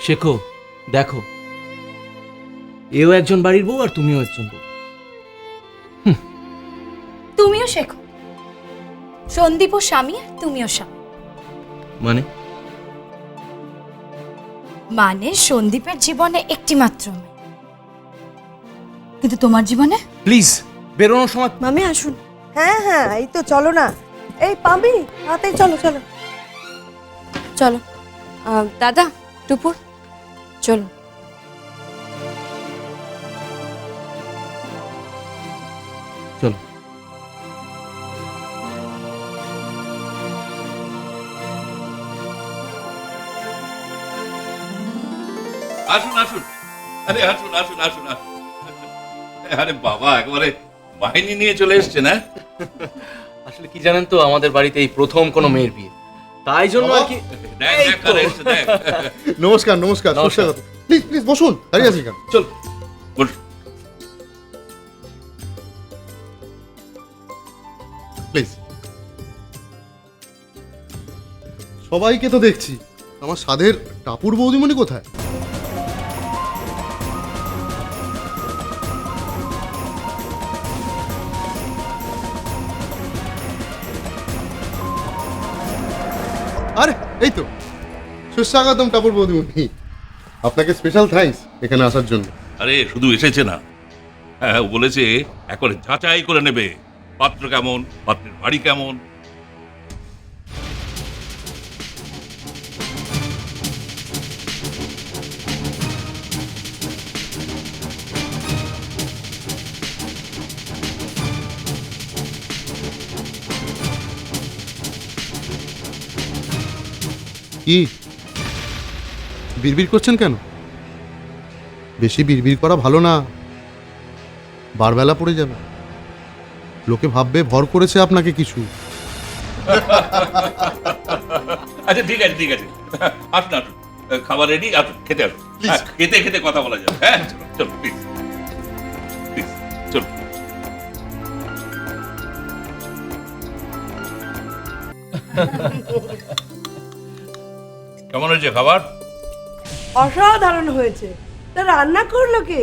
শেখো, দেখো, এও একজন বাড়ির বউ আর তুমিও একজন বউ। তুমিও শেখো, সন্দীপও স্বামী আর তুমিও স্বামী। মানে সন্দীপের জীবনে একটি মাত্র মেয়ে, কিন্তু তোমার জীবনে। প্লিজ বেরোনোর সময়। মামি আসুন। হ্যাঁ হ্যাঁ, এই তো চলো না। এই পাবি হাতে, চলো চলো চলো দাদা, টুপুর, চলো। চলো। আসুন আসুন, আরে আসুন আসুন আসুন আসুন। আরে বাবা, একেবারে বাহিনী নিয়ে চলে এসছে না? আসলে কি জানেন তো, আমাদের বাড়িতে এই প্রথম কোনো মেয়ের বিয়ে, তাই জন্য আর কি। দেখ দেখ কারা এসছে, দেখ। নমস্কার নমস্কার, সুস্বাগত। প্লিজ প্লিজ বসুন, দাঁড়িয়ে আছি কেন? চল। বস। প্লিজ। সবাইকে তো দেখছি, আমার সাধের টাপুর বৌদিমণি কোথায়? আরে এই তো, সুস্বাগতম টাপুর বৌদিমণি। আপনাকে স্পেশাল থ্যাঙ্কস এখানে আসার জন্য। আরে শুধু এসেছে না, হ্যাঁ ও বলেছে একবারে যাচাই করে নেবে পাত্র কেমন, পাত্রের বাড়ি কেমন। কি বিড়বিড় করছেন কেন? বেশি বিড়বিড় করা ভালো না, বারবেলা পড়ে যাবে। লোকে ভাববে ভর করেছে আপনাকে কিছু। আচ্ছা ঠিক আছে ঠিক আছে, আসুন আসুন, খাবার রেডি, আসুন খেতে আসুন। খেতে খেতে কথা বলা যাবে। হ্যাঁ চলো চলো, প্লিজ প্লিজ চলো। কেমন হয়েছে খাবার? অসাধারণ হয়েছে। তা রান্না করলো কে?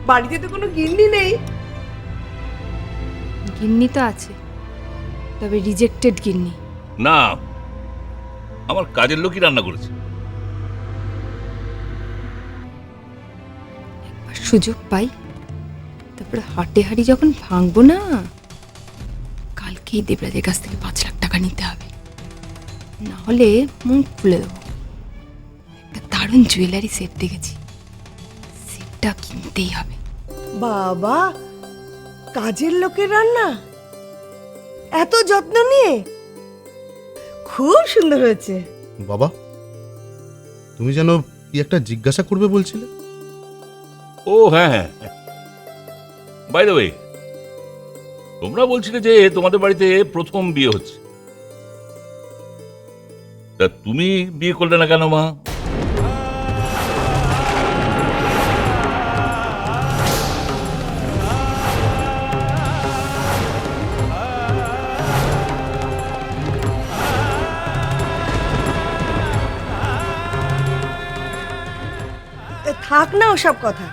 বাড়িতে তো কোনো গিন্নি নেই। গিন্নি তো আছে, তবে রিজেক্টেড গিন্নি। না, আমার কাজের লোকই রান্না করেছে। একবার সুযোগ পাই, তারপরে হাটে হাড়ি যখন ভাঙবো না, কালকেই দেবরাজের কাছ থেকে 5 লাখ টাকা নিতে হবে, না হলে মুখ খুলে দেবো। একটা দারুণ জুয়েলারি সেট দেখেছি, সেটটা কিনতেই হবে। বাবা, কাজের লোকের রান্না এত যত্ন নিয়ে, খুব সুন্দর হয়েছে। বাবা, তুমি যেন কি একটা জিজ্ঞাসা করবে বলছিলে? ও হ্যাঁ হ্যাঁ, বাই দ্য ওয়ে, তোমরা বলছিলে যে তোমাদের বাড়িতে প্রথম বিয়ে হচ্ছে, তা তুমি বিয়ে করলে না কেন মা? থাক না ওসব কথা,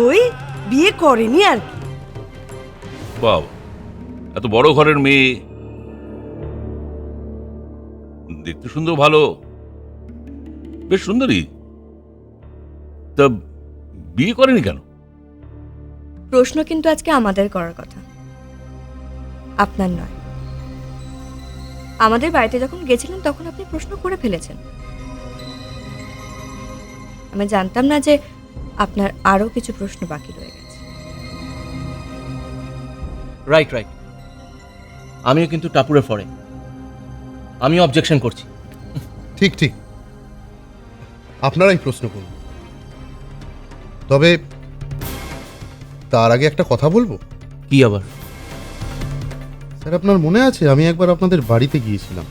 ওই বিয়ে করেনি আর কি। বাবা, এত বড় ঘরের মেয়ে, দেখতে সুন্দর, ভালো, বেশ সুন্দরী, তা বিয়ে করেনি কেন? প্রশ্ন কিন্তু আজকে আমাদের করার কথা, আপনার নয়। আমাদের বাড়িতে যখন গেছিলেন তখন আপনি প্রশ্ন করে ফেলেছেন। আমি জানতাম না যে আপনার আরো কিছু প্রশ্ন বাকি রয়ে গেছে। রাইট রাইট, আমিও কিন্তু টাপুরে ফরে, আমি অবজেকশন করছি। ঠিক ঠিক, আপনারাই প্রশ্ন করুন। তবে তার আগে একটা কথা বলবো। কি আবার? স্যার, আপনার মনে আছে আমি একবার আপনাদের বাড়িতে গিয়েছিলাম?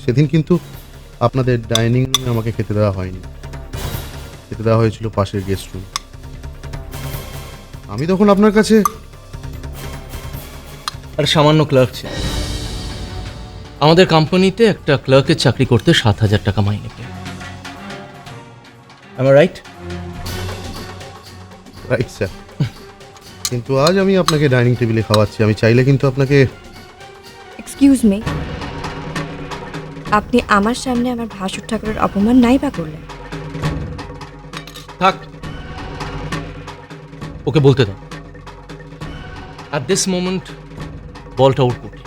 সেদিন কিন্তু আপনাদের ডাইনিং রুমে আমাকে খেতে দেওয়া হয়নি, খেতে দেওয়া হয়েছিল পাশের গেস্ট রুম। আমি তখন আপনার কাছে আর সামান্য ক্লার্ক ছিল। আমাদের কোম্পানিতে একটা ক্লার্কের চাকরি করতে 7,000 টাকা মাইনে পেয়ে। Am I right? Right sir, কিন্তু আজ আমি আপনাকে ডাইনিং টেবিলে খাওয়াচ্ছি। আমি চাইলে কিন্তু আপনাকে এক্সকিউজ মি, আপনি আমার সামনে আমার ভাসুর ঠাকুরের অপমান নাই বা করলেন? থাক, ওকে বলতে দাও। অ্যাট দিস মোমেন্ট বলটা ওর কোর্টে।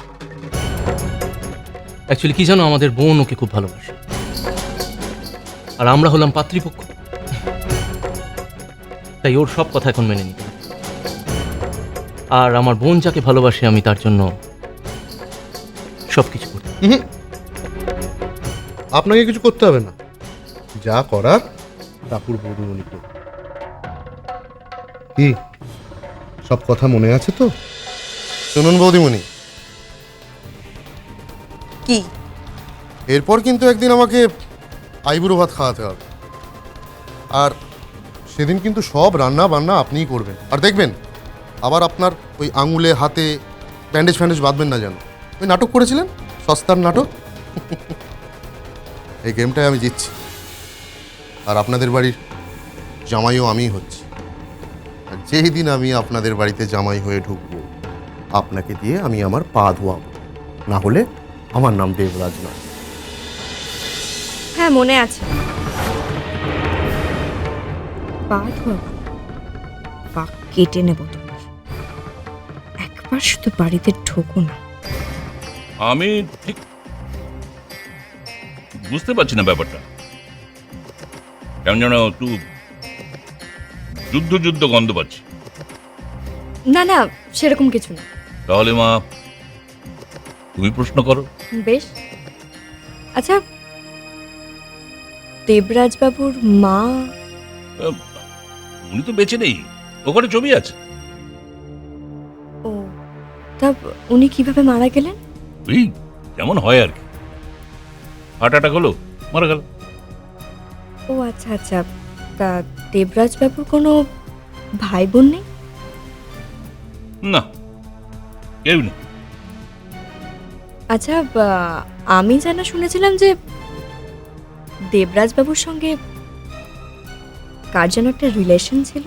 অ্যাকচুয়ালি কি জানো, আমাদের বোন ওকে খুব ভালোবাসে, আর আমরা হলাম পাত্রীপক্ষ, তাই ওর সব কথা এখন মেনে নিতে হবে। আর আমার বোন যাকে ভালোবাসে আমি তার জন্য সব কিছু করি। আপনাকে কিছু করতে হবে না, যা করার টাপুর বৌদিমণি করবে। কি সব কথা মনে আছে তো? শুনুন বৌদিমণি, কি? এরপর কিন্তু একদিন আমাকে আইবুড়ো ভাত খাওয়াতে হবে, আর সেদিন কিন্তু সব রান্না বান্না আপনিই করবেন। আর দেখবেন আবার আপনার ওই আঙুলে হাতে ব্যান্ডেজ ফ্যান্ডেজ বাঁধবেন না যেন। ওই নাটক করেছিলেন, সস্তার নাটক, এই গেমটায় আমি জিতছি, আর আপনাদের বাড়ির জামাইও আমিই হচ্ছি। আর যেই দিন আমি আপনাদের বাড়িতে জামাই হয়ে ঢুকবো, আপনাকে দিয়ে আমি আমার পা ধোয়াবো, না হলে আমার নাম দেবরাজ নয়। হ্যাঁ, মনে আছে। পা ধোয়াবো, পা কেটে নেব তোমার। একবার শুধু বাড়িতে ঢোকো না। আমি ঠিক বুঝতে পারছি না ব্যাপারটা, কেমন যেন একটু যুদ্ধ যুদ্ধ গন্ধ পাচ্ছি। না না, সেরকম কিছু না। তাহলে মা তুমি প্রশ্ন করো। বেশ, আচ্ছা, দেবরাজ বাবুর মা? উনি তো বেঁচে নেই, ওখানে ছবি আছে। ও, তা উনি কিভাবে মারা গেলেন? ওই যেমন হয় আর কি, হার্ট অ্যাটাক হলো, মারা গেল। ও আচ্ছা আচ্ছা, তা দেবরাজ বাবুর কোনো ভাই বোন নেই? না, কেউ নেই। আচ্ছা, আমি জানা শুনেছিলাম যে দেবরাজ বাবুর সঙ্গে কার যেন একটা রিলেশন ছিল।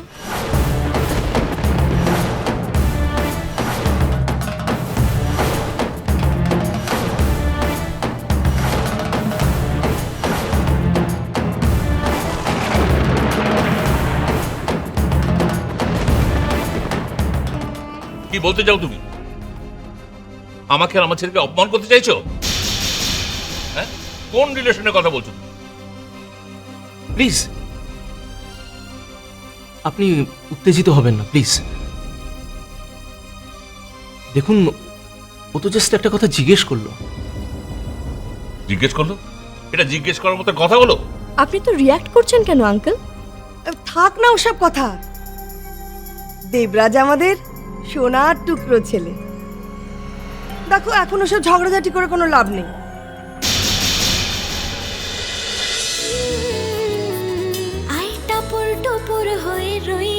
কি বলতে চাও তুমি? আমাকে আর আমার ছেলেকে অপমান করতে চাইছো? হ্যাঁ, কোন রিলেশনের কথা বলছো? প্লিজ, আপনি উত্তেজিত হবেন না প্লিজ। দেখুন, ও তো জাস্ট একটা কথা জিজ্ঞেস করলো। জিজ্ঞেস করলো? এটা জিজ্ঞেস করার মতো কথা হলো? আপনি তো রিয়াক্ট করছেন কেন আঙ্কেল? থাক না ওসব কথা। দেবরাজ আমাদের সোনার টুকরো ছেলে। দেখো, এখন ওসব ঝগড়াঝাটি করে কোনো লাভ নেই। আই টাপুর টুপুর হয়ে রই